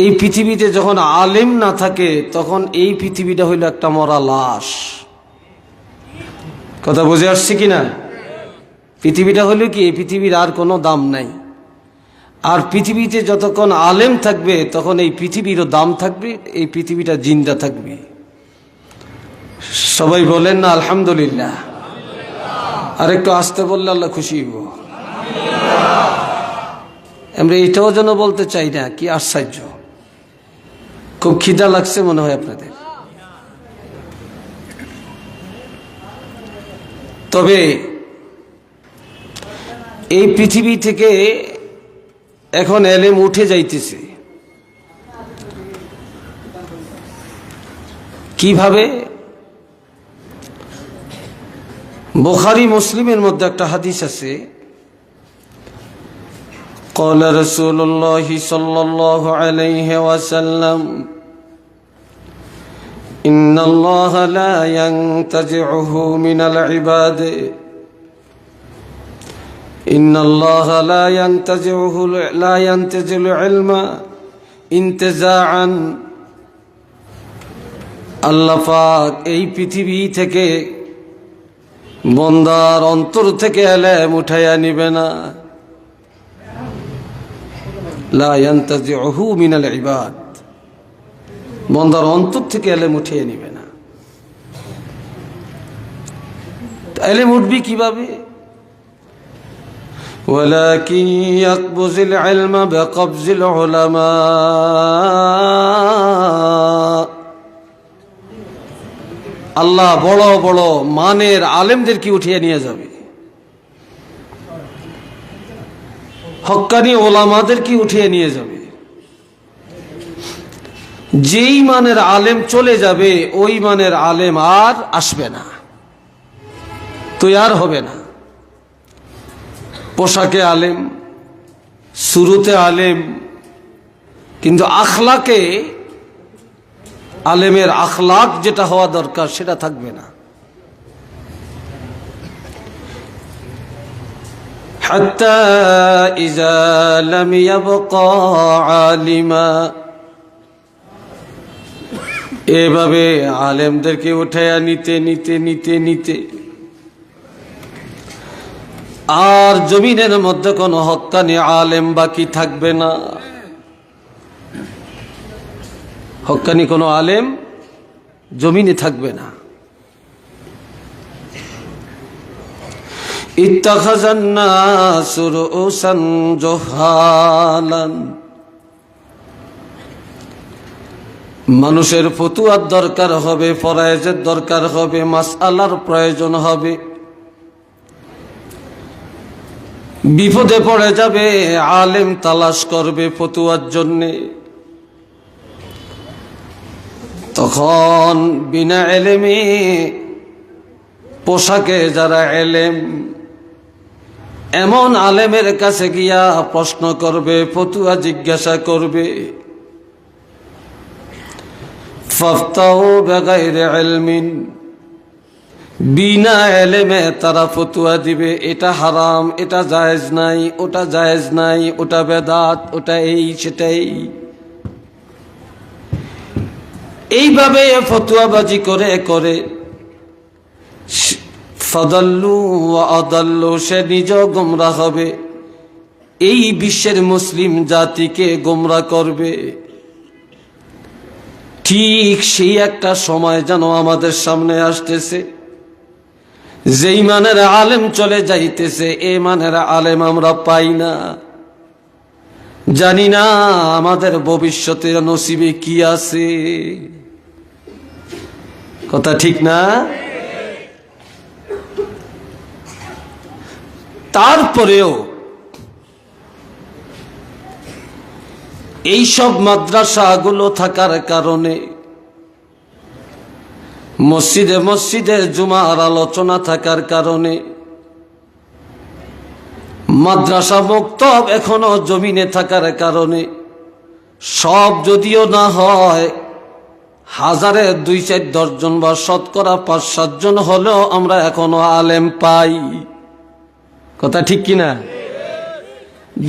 এই পৃথিবীতে যখন আলেম না থাকে তখন এই পৃথিবীটা হইল একটা মরা লাশ। কথা বুঝে আসছে কিনা? পৃথিবীটা হইল কি, এই পৃথিবীর আর কোনো দাম নাই। আর পৃথিবীতে যতক্ষণ আলেম থাকবে তখন এই পৃথিবীরও দাম থাকবে, এই পৃথিবীটা জিন্দা থাকবে। সবাই বলেন না আলহামদুলিল্লাহ। আর একটু আসতে বললে আল্লাহ খুশি হইব। আমরা এটাও যেন বলতে চাই না, কি আশ্চর্য, খুব খিদা লাগছে মনে হয় আপনাদের। তবে এই পৃথিবী থেকে এখন এলেম উঠে যাইতেছে। কিভাবে? বুখারী মুসলিমের মধ্যে একটা হাদিস আছে, قال رسول الله صلى الله عليه وسلم إن الله لا ينتزعه من العباد إن الله لا ينتزع العلم انتزاعا। আল্লাহ পাক এই পৃথিবী থেকে বান্দার অন্তর থেকে এলেম উঠাইয়া নিবে না। লা ইয়ানতাজিউহু মিনাল ইবাদ, বান্দার অন্তর থেকে এলেম উঠিয়ে নিবে না। এলেম উঠবি কিভাবে? ওয়ালাকিন ইয়াকবুযুল ইলমা বিকবযিল উলামা, আল্লাহ বড় বড় মানের আলেমদেরকে উঠিয়ে নিয়ে যাবে, হক্কানি ওলামাদেরকে উঠিয়ে নিয়ে যাবে। যেই মানের আলেম চলে যাবে ওই মানের আলেম আর আসবে না, তৈয়ার হবে না। পোশাকে আলেম, শুরুতে আলেম, কিন্তু আখলাকে, আলেমের আখলাক যেটা হওয়া দরকার সেটা থাকবে না। হাত্তা ইযা লাম ইয়াবকা আলিমা, এভাবে আলেমদেরকে উঠাইয়া নিতে নিতে নিতে নিতে আর জমিনের মধ্যে কোনো হক্কানি আলেম বাকি থাকবে না। হক্কানি কোনো আলেম জমিনে থাকবে না। ইত্তাখাযান নাসু রুউসান জুহালান, মানুষের ফতুয়ার দরকার হবে, ফরায়েজের দরকার হবে, মাসআলার প্রয়োজন হবে। বিপদে পড়ে যাবে, আলেম তালাশ করবে ফতুয়ার জন্যে। তখন বিনা এলেমে, পোশাকে যারা এলেম, এমন আলেমের কাছে গিয়া প্রশ্ন করবে, ফতুয়া জিজ্ঞাসা করবে। ফাফতাউ বিগাইরি ইলমিন, বিনা এলেমে তারা ফতুয়া দিবে, এটা হারাম, এটা জায়েজ নাই, ওটা জায়েজ নাই, ওটা বেদাত, ওটা এই সেটাই। এইভাবে ফতুয়াবাজি করে করে ফাদাল্লু ওয়া আদাল্লু, সে নিজ গোমরাহ হবে, এই বিশ্বের মুসলিম জাতিকে গোমরাহ করবে। ঠিক সেই একটা সময় যেন আমাদের সামনে আসতেছে, যেই মানের আলেম চলে যাইতেছে, এ মানের আলেম আমরা পাই না। জানি না আমাদের ভবিষ্যতের নসিবে কি আছে। কথা ঠিক না? তারপরেও এইসব মাদ্রাসাগুলো থাকার কারণে, মসজিদে মসজিদে জুমার আলোচনা থাকার কারণে, মাদ্রাসা মুক্তব এখনো জমিনে থাকার কারণে, সব যদিও না হয়, হাজারে 2-4 জন বা শতকরা 5-7 জন হলেও আমরা এখনো আলেম পাই। কথা ঠিক কিনা?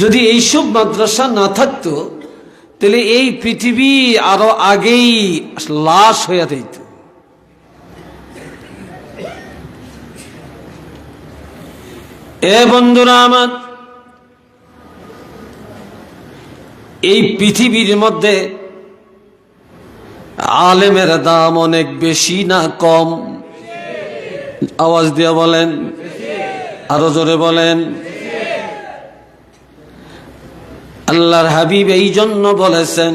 যদি এইসব মাদ্রাসা না থাকতো তো তাহলে এই পৃথিবী আরো আগেই লাশ হইয়া দিত। এ বন্ধুরা আমার, এই পৃথিবীর মধ্যে আলেমের দাম অনেক বেশি না কম? আওয়াজ দিয়া বলেন, আরো জোরে বলেন। আল্লাহর হাবিব এই জন্য বলেছেন,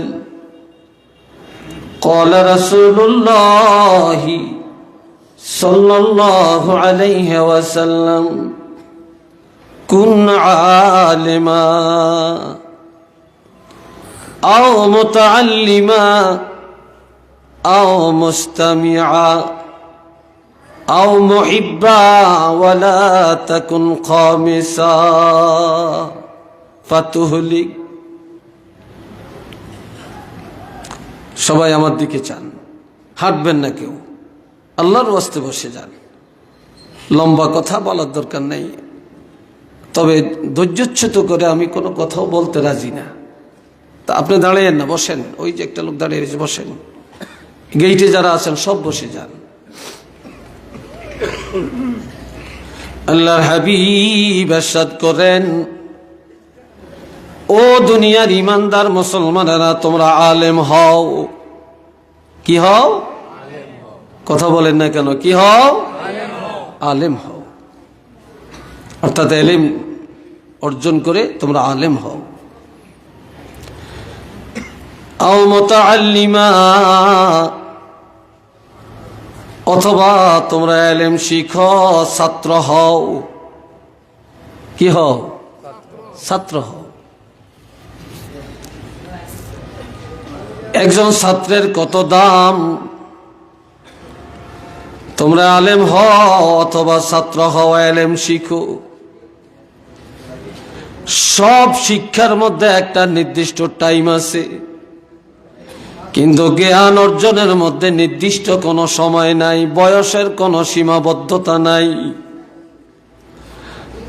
قال رسول الله صلى الله عليه وسلم كن عالما أو متعلما أو مستمعا أو محبا ولا تكن خامسا فتهلك। সবাই আমার দিকে চান, হাঁটবেন না কেউ, আল্লাহর ওয়াস্তে বসে যান। লম্বা কথা বলার দরকার নেই, তবে ধৈর্যচ্যুত করে আমি কোনো কথাও বলতে রাজি না। তা আপনি দাঁড়িয়েন না, বসেন। ওই যে একটা লোক দাঁড়িয়ে রয়েছে, বসেন। গেইটে যারা আছেন সব বসে যান। আল্লাহর হাবিব ইরশাদ করেন, ও দুনিয়ার ইমানদার মুসলমানেরা, তোমরা আলেম হও। কি হও? কথা বলেন না কেন? কি হও? আলেম হও। অর্থাৎ ইলম অর্জন করে তোমরা আলেম হও। আও মুতাআল্লিমা, অথবা তোমরা ইলম শিখো, ছাত্র হও। কি হও? ছাত্র হও। একজন ছাত্রের কত দাম! তোমরা আলেম হও অথবা ছাত্র হও, ইলম শিখো। সব শিক্ষার মধ্যে একটা নির্দিষ্ট টাইম আছে, কিন্তু জ্ঞান অর্জনের মধ্যে নির্দিষ্ট কোনো সময় নাই, বয়সের কোনো সীমাবদ্ধতা নাই।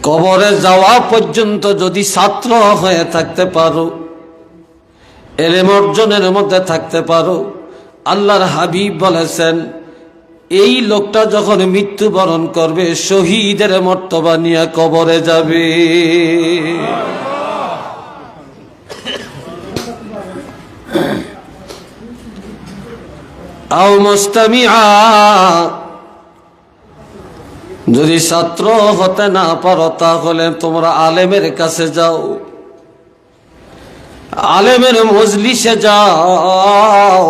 কবরে যাওয়া পর্যন্ত যদি ছাত্র হয়ে থাকতে পারো, ইলম অর্জনের মধ্যে থাকতে পারো, আল্লাহর হাবিব বলেছেন, এই লোকটা যখন মৃত্যুবরণ করবে শহীদের মর্তবা নিয়ে কবরে যাবে। আও মুস্তামিআ, যদি ছাত্র হতে না পারো তাহলে তোমরা আলেমের কাছে যাও, আলেমের মজলিসে যাও,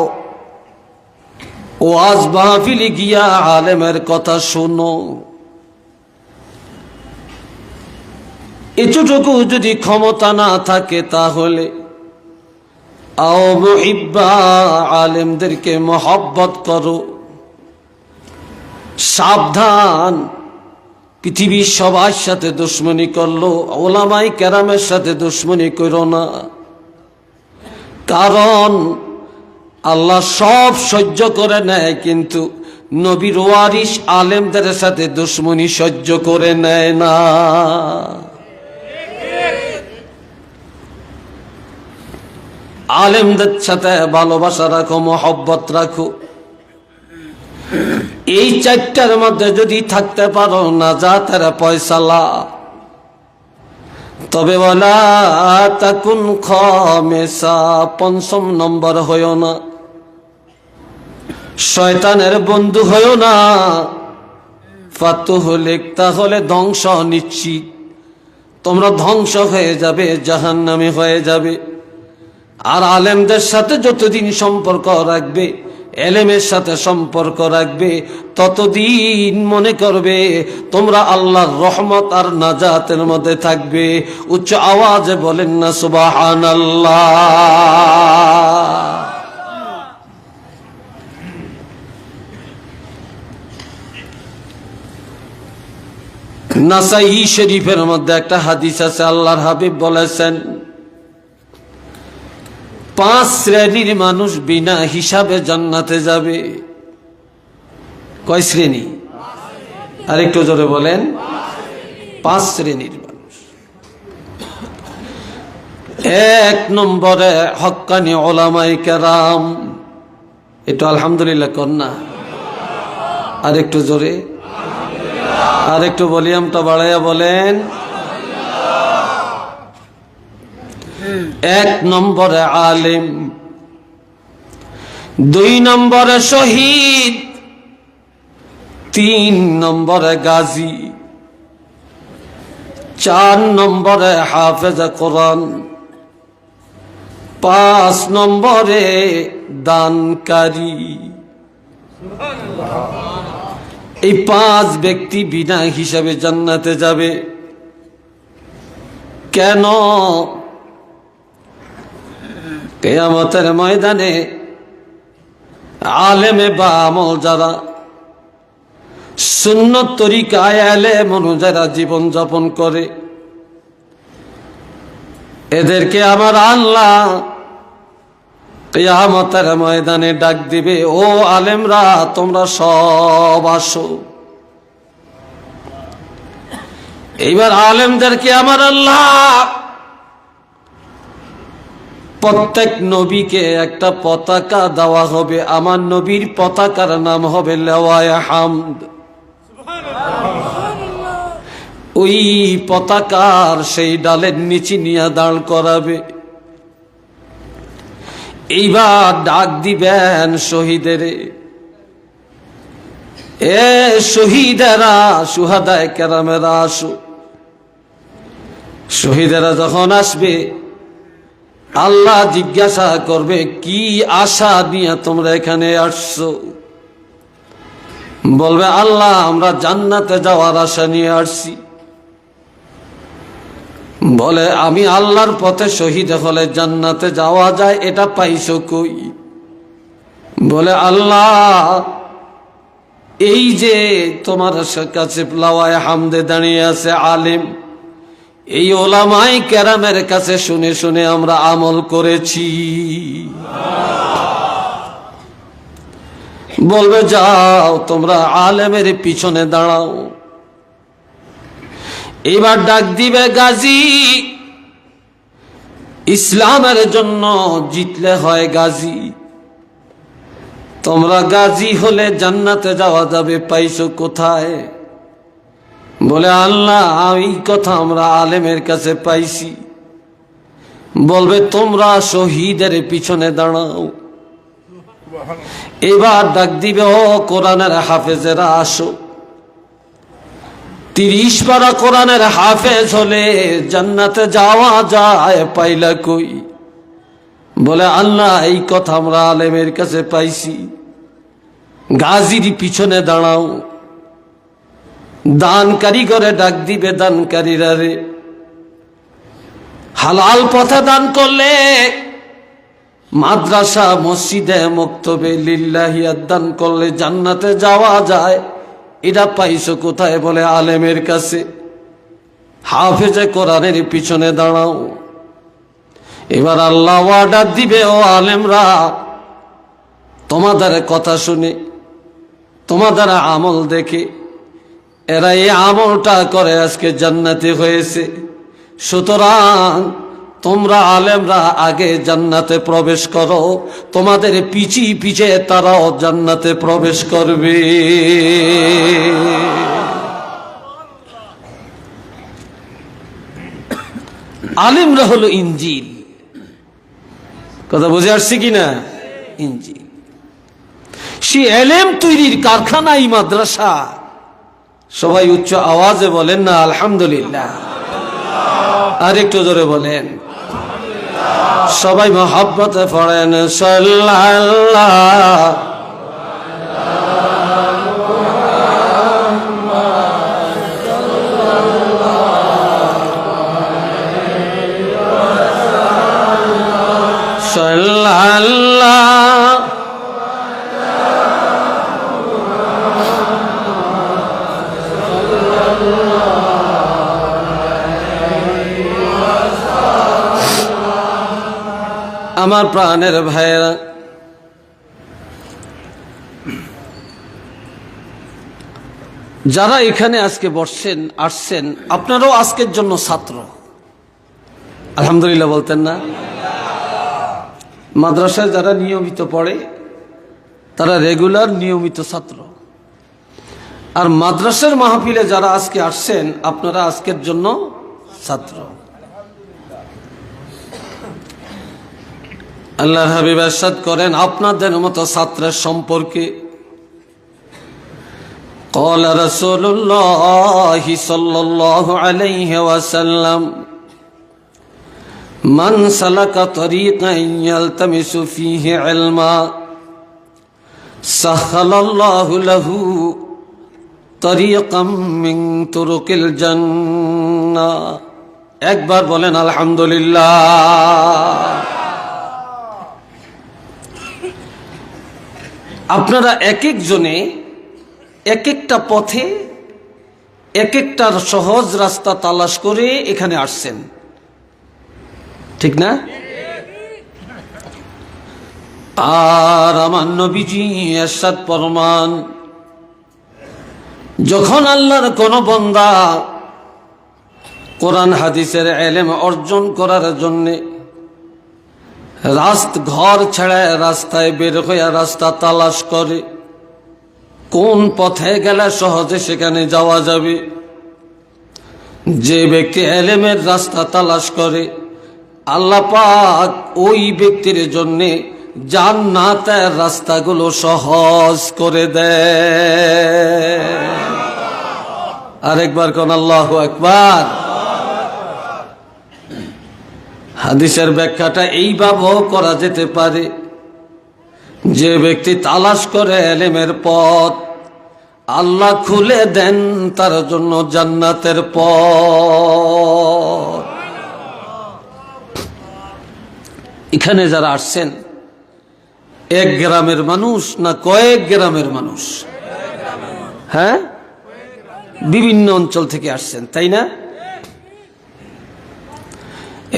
ওয়াজ মাহফিলে গিয়া আলেমের কথা শোনো। এতটুকু যদি ক্ষমতা না থাকে তাহলে আও মুহিব্বা, আলেমদেরকে মহব্বত করো। সাবধান, পৃথিবীর সবার সাথে দুশ্মনী করলো, ওলামাই কেরামের সাথে দুশ্মনী করো না। কারণ আল্লাহ সব সহ্য করে নেয়, কিন্তু নবীর ওয়ারিস আলেমদের সাথে দুশ্মনী সহ্য করে নেয় না। আলেমদের সাথে ভালোবাসা রাখো, মহব্বত রাখো। এই চারটার মধ্যে যদি থাকতে পারো, নাজাতের ফয়সালা। তবে ওয়ালা তাকুন খামিসা, পঞ্চম নম্বর হইও না, শয়তানের বন্ধু হইও না। ফাতুহলিক, তাহলে ধ্বংস নিশ্চিত। তোমরা ধ্বংস হয়ে যাবে, জাহান্নামী হয়ে যাবে। আর আলেমদের সাথে যতদিন সম্পর্ক রাখবে, এলেমের সাথে সম্পর্ক রাখবে, ততদিন মনে করবে তোমরা আল্লাহর রহমত আর নাজাতের মধ্যে থাকবে। উচ্চ আওয়াজে বলেন না সুবহানাল্লাহ। নাসাই শরীফের মধ্যে একটা হাদিস আছে, আল্লাহর হাবিব বলেছেন, 5 শ্রেণীর মানুষ বিনা হিসাবে জান্নাতে যাবে। কয় শ্রেণী? আরেকটু জোরে বলেন। 5 শ্রেণীর মানুষ। এক নম্বরে হক্কানি ওলামায়ে কেরাম। একটু আলহামদুলিল্লাহ কন্যা, আর একটু জোরে, আর একটু ভলিউমটা বাড়াইয়া বলেন। এক নম্বরে আলেম, দুই নম্বরে শহীদ, তিন নম্বরে গাজী, চার নম্বরে হাফেজে কোরআন, পাঁচ নম্বরে দানকারী। এই পাঁচ ব্যক্তি বিনা হিসাবে জান্নাতে যাবে। কেন? কিয়ামতের ময়দানে আলেমে বা আমল যারা সুন্নত তরিকায় আলেম অনুযায়ী জীবন যাপন করে, এদেরকে আমার আল্লাহ কিয়ামতের ময়দানে ডাক দিবে, ও আলেমরা তোমরা সব আসো। এইবার আলেমদেরকে আমার আল্লাহ প্রত্যেক নবীকে একটা পতাকা দেওয়া হবে। আমার নবীর পতাকার নাম হবে লেওয়ায়ে হামদ। ওই পতাকার সেই ডালের নিচে নিয়ে দাঁড় করাবে। এইবার ডাক দিবেন শহীদের, এ শহীদেরা, সুহাদায়ে কেরামেরা আসো। শহীদেরা যখন আসবে, আল্লাহ জিজ্ঞাসা করবে, কি আশা নিয়ে তোমরা এখানে আসছো? বলবে, আল্লাহ আমরা জান্নাতে যাওয়ার আশা নিয়ে আসছি। বলে, আমি আল্লাহর পথে শহীদ হলে জান্নাতে যাওয়া যায়, এটা পাইছো কই? বলে, আল্লাহ এই যে তোমার কাছে লাওয়ায়ে হামদে দাঁড়িয়ে আছে আলেম, এই ওলামায়ে কেরামের কাছে শুনে শুনে আমরা আমল করেছি। বলবে, যাও তোমরা আলেমের পিছনে দাঁড়াও। এবার ডাক দিবে গাজী, ইসলামের জন্য জিতলে হয় গাজী। তোমরা গাজী হলে জান্নাতে যাওয়া যাবে, পাইছো কোথায়? বলে, আল্লাহ এই কথা আমরা আলেমের কাছে পাইছি। বলবে, তোমরা শহীদের পিছনে দাঁড়াও। এবার ডাক দিবে, ও কোরআনের হাফেজেরা আসো। 30 পারা কোরআনের হাফেজ হলে জান্নাতে যাওয়া যায়, পাইলা কই? বলে, আল্লাহ এই কথা আমরা আলেমের কাছে পাইছি। গাজীর পিছনে দাঁড়াও। দানকারী করে ডাক দিবে, দানকারীরা রে, হালাল পথে দান করলে মাদ্রাসা মসজিদে মক্তবে লিল্লাহি দান করলে জান্নাতে যাওয়া যায়, এটা পাইছো কোথায়? বলে, আলেমের কাছে। হাফেজে কোরআনের পিছনে দাঁড়াও। এবার আল্লাহ অর্ডার দিবে, ও আলেমরা তোমাদের কথা শুনে, তোমাদের আমল দেখে এরা এই আমলটা করে আজকে জান্নাতি হয়েছে। সুতরাং তোমরা আলেমরা আগে জান্নাতে প্রবেশ করো, তোমাদের পিছি পিছে তারাও জান্নাতে প্রবেশ করবে। আলেমরা হলো ইঞ্জিল। কথা বুঝে আসছে কিনা? ইঞ্জিল। সে এলেম তৈরির কারখানা এই মাদ্রাসা। সবাই উচ্চ আওয়াজে বলেন না আলহামদুলিল্লাহ। আর একটু জোরে বলেন। সবাই মহব্বতে পড়েন সাল্লাল্লাহ। সাল্লাল্লাহ। আমার প্রাণের ভাইয়েরা, যারা এখানে আজকে বসছেন আসছেন, আপনারাও আজকের জন্য ছাত্র। আলহামদুলিল্লাহ বলতেন না? মাদ্রাসায় যারা নিয়মিত পড়ে তারা রেগুলার নিয়মিত ছাত্র, আর মাদ্রাসার মাহফিলে যারা আজকে আসছেন আপনারা আজকের জন্য ছাত্র। আল্লাহর হাবিব ইরশাদ করেন আপনাদের মতো ছাত্রের সম্পর্কে, قال رسول الله صلى الله عليه وسلم من سلك طريقا يلتمس فيه علما سهل الله له طريقا من طرق الجنة। একবার বলেন আলহামদুলিল্লাহ। আপনারা এক একজনে এক একটা পথে এক একটা সহজ রাস্তা তালাশ করে এখানে আসছেন, ঠিক না? আর আমার নবীজি ইরশাদ ফরমান, যখন আল্লাহর কোন বান্দা কোরআন হাদিসের ইলম অর্জন করার জন্য ঘর ছেড়ে রাস্তায় বের হয়ে রাস্তা তালাশ করে, কোন পথে গেলে সহজে সেখানে যাওয়া যাবে, যে ব্যক্তি ইলমের রাস্তা তালাশ করে আল্লাহ পাক ওই ব্যক্তির জন্য জান্নাতের রাস্তাগুলো সহজ করে দেয়। আরেকবার কোন আল্লাহু আকবার। হাদিসের ব্যাখ্যাটা এইভাবেও করা যেতে পারে, যে ব্যক্তি তালাশ করে ইলমের পথ আল্লাহ খুলে দেন তার জন্য জান্নাতের পথ। এখানে যারা আসছেন এক গ্রামের মানুষ না কয়েক গ্রামের মানুষ? হ্যাঁ, বিভিন্ন অঞ্চল থেকে আসছেন, তাই না?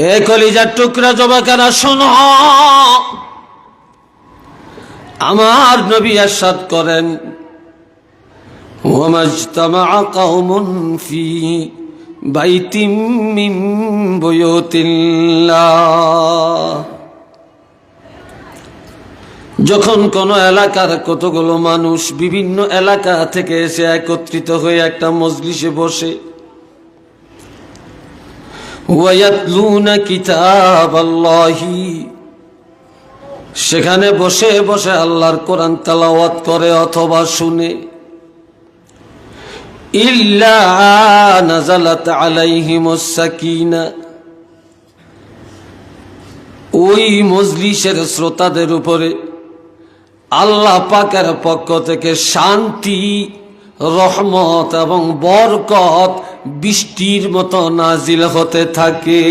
এ কলিজার টুকরা যুবকেরা শোনো, আমার নবী ইরশাদ করেন, ওয়ামাজতামা কওমুন ফি বাইতিম মিন বুয়ুতিল্লাহ। যখন কোন এলাকার কতগুলো মানুষ বিভিন্ন এলাকা থেকে এসে একত্রিত হয়ে একটা মজলিসে বসে, ওয়ায়াতলুনা কিতাবাল্লাহি, সেখানে বসে বসে আল্লাহর কোরআন তেলাওয়াত করে অথবা শুনে, ইল্লা নাযালাত আলাইহিমুস সাকিনা, ওই মজলিসের শ্রোতাদের উপরে আল্লাহ পাকের পক্ষ থেকে শান্তি, রহমত এবং বরকত বৃষ্টির মতো নাজিল হতে থাকে।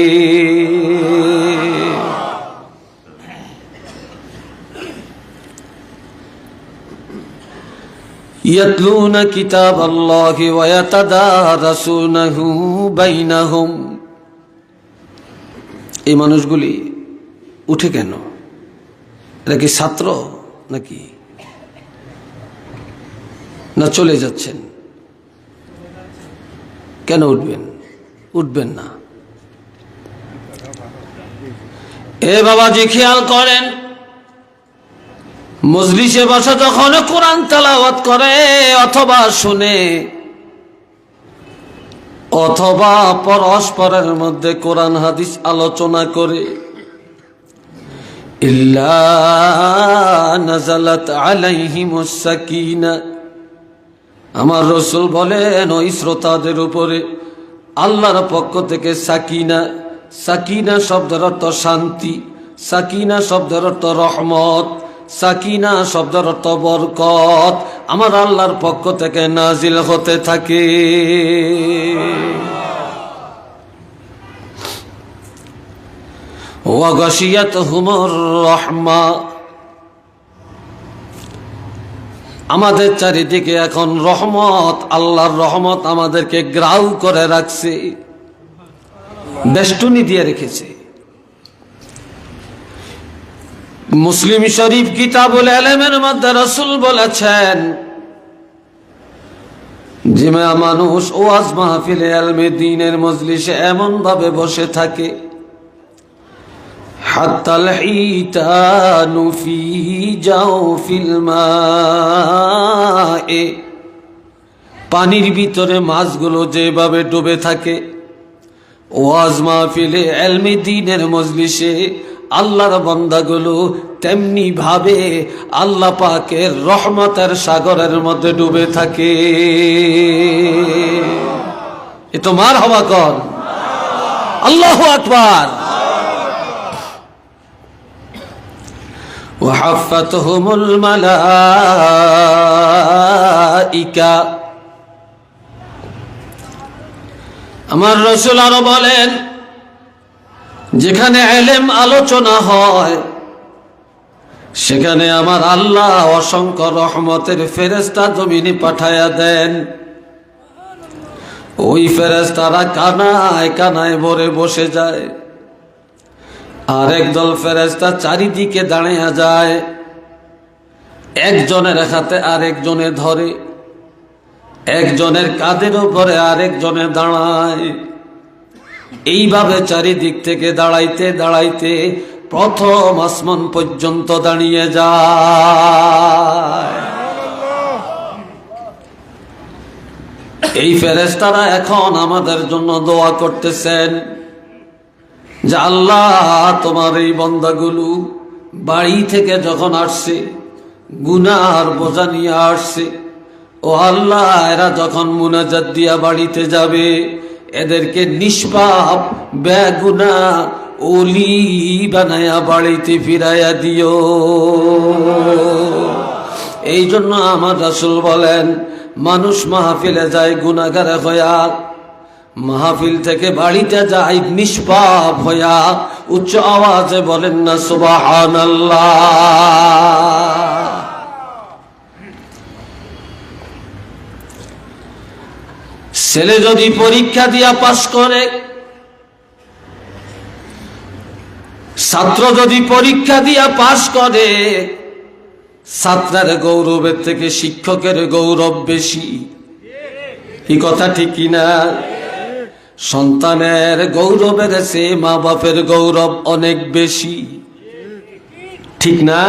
ইয়াতলুনা কিতাবাল্লাহি ওয়া ইয়াতাদারাসুনাহু বাইনাহুম। এই মানুষগুলি উঠে কেন? এরা কি ছাত্র নাকি, না চলে যাচ্ছেন? কেন উঠবেন? উঠবেন না। এ বাবাজি খেয়াল করেন, মজলিসে বসে যখন কোরআন তেলাওয়াত করে অথবা শুনে অথবা পরস্পরের মধ্যে কোরআন হাদিস আলোচনা করে, ইল্লা নাযালাত আলাইহিমুস সাকিনা, আমার রাসূল বলেন ওই শ্রোতাদের উপরে আল্লাহর পক্ষ থেকে সাকিনা, সাকিনা শব্দের অর্থ শান্তি, সাকিনা শব্দের অর্থ রহমত, সাকিনা শব্দের অর্থ বরকত, আমার আল্লাহর পক্ষ থেকে নাজিল হতে থাকে। ওয়া গাশিয়াতহুমুর রাহমা, আমাদের চারিদিকে এখন রহমত, আল্লাহর রহমত আমাদেরকে গ্রাউ করে রাখছে, বেষ্টনী দিয়ে রেখেছে। মুসলিম শরীফ কিতাবুল ইলমের মধ্যে রাসূল বলেছেন যে মানুষ ওয়াজ মাহফিলে ইলমে দ্বীনের মজলিসে এমন ভাবে বসে থাকে হাত্তাল হিতানু ফি জাওফিল মায়ে, পানির ভিতরে মাছগুলো যেভাবে ডুবে থাকে, ওয়াজ মাহফিলে ইলমে দ্বীনের মজলিসে আল্লাহর বান্দাগুলো তেমনি ভাবে আল্লাহ পাকের রহমতের সাগরের মধ্যে ডুবে থাকে। এ তো মার হওয়া কর, আল্লাহু আকবার। ওয়াহাফাতহুমুল মালাইকা, আমার রাসূল আরো বলেন, যেখানে ইলম আলোচনা হয় সেখানে আমার আল্লাহ অসংখ্য রহমতের ফেরেশতা জমিনে পাঠায়া দেন। ওই ফেরেশতারা কানায় কানায় ভরে বসে যায়, আর একদল ফেরেশতা চারিদিকে দাঁড়িয়ে যায়, একজনের হাতে আরেকজনে ধরে, একজনের কাঁধের উপরে আরেকজনে দাঁড়ায়। এইভাবে চারিদিক থেকে দাঁড়াইতে দাঁড়াইতে প্রথম আসমান পর্যন্ত দাঁড়িয়ে যায়। এই ফেরেশতারা এখন আমাদের জন্য দোয়া করতেছেন যে আল্লাহ, তোমার এই বান্দাগুলো বাড়ি থেকে যখন আসছে গুনার বোঝা নিয়ে আসছে, ও আল্লাহ, এরা যখন মুনাজাত দিয়া বাড়িতে যাবে এদেরকে নিষ্পাপ বেগুনা ওলি বানায়া বাড়িতে ফিরাইয়া দিও। এই জন্য আমার রাসূল বলেন, মানুষ মাহফিলে যায় গুনাহগার হইয়া, মাহফিল থেকে বাড়িতে যায় নিষ্পাপ হইয়া। উচ্চ আওয়াজে বলেন না সুবহানাল্লাহ। ছেলে যদি পরীক্ষা দিয়া পাস করে, ছাত্র যদি পরীক্ষা দিয়া পাস করে, ছাত্রের গৌরবের থেকে শিক্ষকের গৌরব বেশি। কি কথা ঠিক কিনা? সন্তানের গৌরবের চেয়ে মা বাপের গৌরব অনেক বেশি, ঠিক না?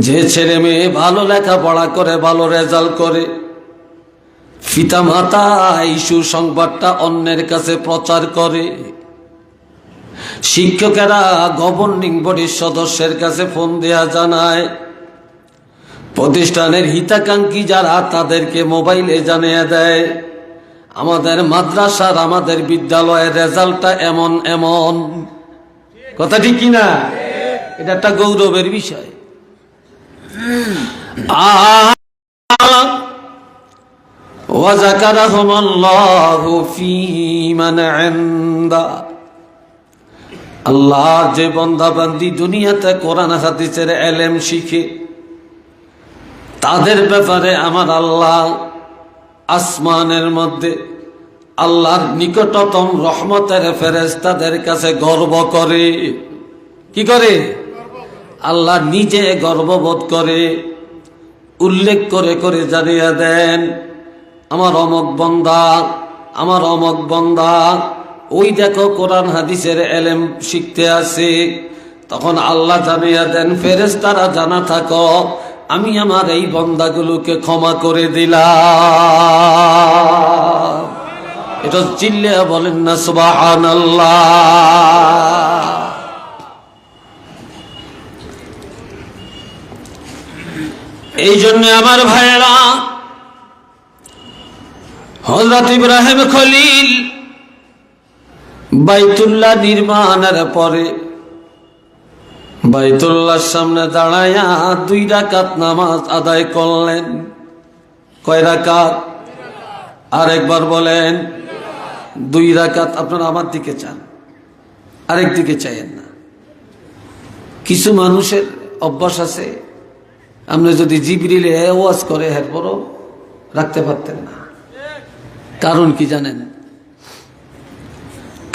যে ছেলে মেয়ে ভালো লেখাপড়া করে, ভালো রেজাল্ট করে, পিতা মাতা এই সুসংবাদটা অন্যের কাছে প্রচার করে, শিক্ষকেরা গভর্নিং বডির সদস্যের কাছে ফোন দেয়া জানায়, প্রতিষ্ঠানের হিতাকাঙ্ক্ষী যারা তাদেরকে মোবাইলে জানিয়ে দেয়, আমাদের মাদ্রাসার আমাদের বিদ্যালয়ের রেজাল্টটা এমন এমন। কথা ঠিক কিনা? এটা একটা গৌরবের বিষয়। ওয়াযাকারাহুমুল্লাহু ফী মান ইনদা, আল্লাহ যে বান্দা বান্দি দুনিয়াতে কোরআন হাদিসের ইলম শিখে, তাদের ব্যাপারে আমার আল্লাহ আসমানের মধ্যে আল্লাহর নিকটতম রহমতের ফেরেশতাদের কাছে গর্ব করে। কি করে? আল্লাহ নিজে গর্ববোধ করে, উল্লেখ করে করে জানিয়ে দেন, আমার অমক বান্দা, আমার অমক বান্দা ওই দেখো কোরআন হাদিসের ইলম শিখতে আসে। তখন আল্লাহ জানিয়ে দেন, ফেরেশতারা জানা থাকো, আমি আমার এই বান্দাগুলোকে ক্ষমা করে দিলাম। এটা চিল্লে বলেন না সুবহানাল্লাহ। এই জন্য আমার ভাইয়েরা, হযরত ইব্রাহিম খলিল বাইতুল্লাহ নির্মাণের পরে বাইতুল্লাহর সামনে দাঁড়ায়া 2 রাকাত নামাজ আদায় করলেন। কয় রাকাত? আরেকবার বলেন। 2 রাকাত। আপনারা আমার দিকে চান, আরেক দিকে চাইেন না। কিছু মানুষের অভ্যাস আছে, আপনি যদি জিবরিল ওয়াজ করে এরপরও রাখতে পারতেন না। কারণ কি জানেন?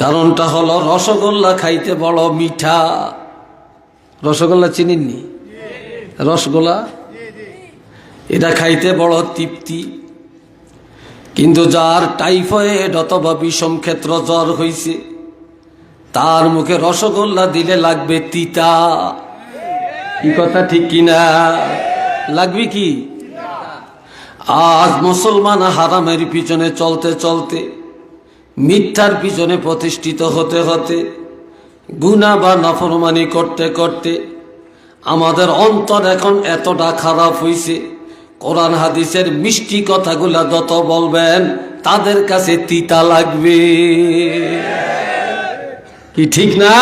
কারণটা হলো রসগোল্লা খাইতে বড় মিঠা। রসগোল্লা চিনেননি? রসগোল্লা এটা খাইতে বড় তৃপ্তি, কিন্তু যার টাইফয়েড অথবা বিষম ক্ষেত্র জ্বর হয়েছে তার মুখে রসগোল্লা দিলে লাগবে তিতা। কি কথা ঠিক কিনা? লাগবে কি? আজ মুসলমান হারামের পিছনে চলতে চলতে, মিথ্যার পিছনে প্রতিষ্ঠিত হতে হতে, গুনাহ বা নাফরমানি করতে করতে আমাদের অন্তর এখন এতটা খারাপ হইছে, কোরআন হাদিসের মিষ্টি কথাগুলা যত বলবেন তাদের কাছে তিতা লাগবে। কি ঠিক না?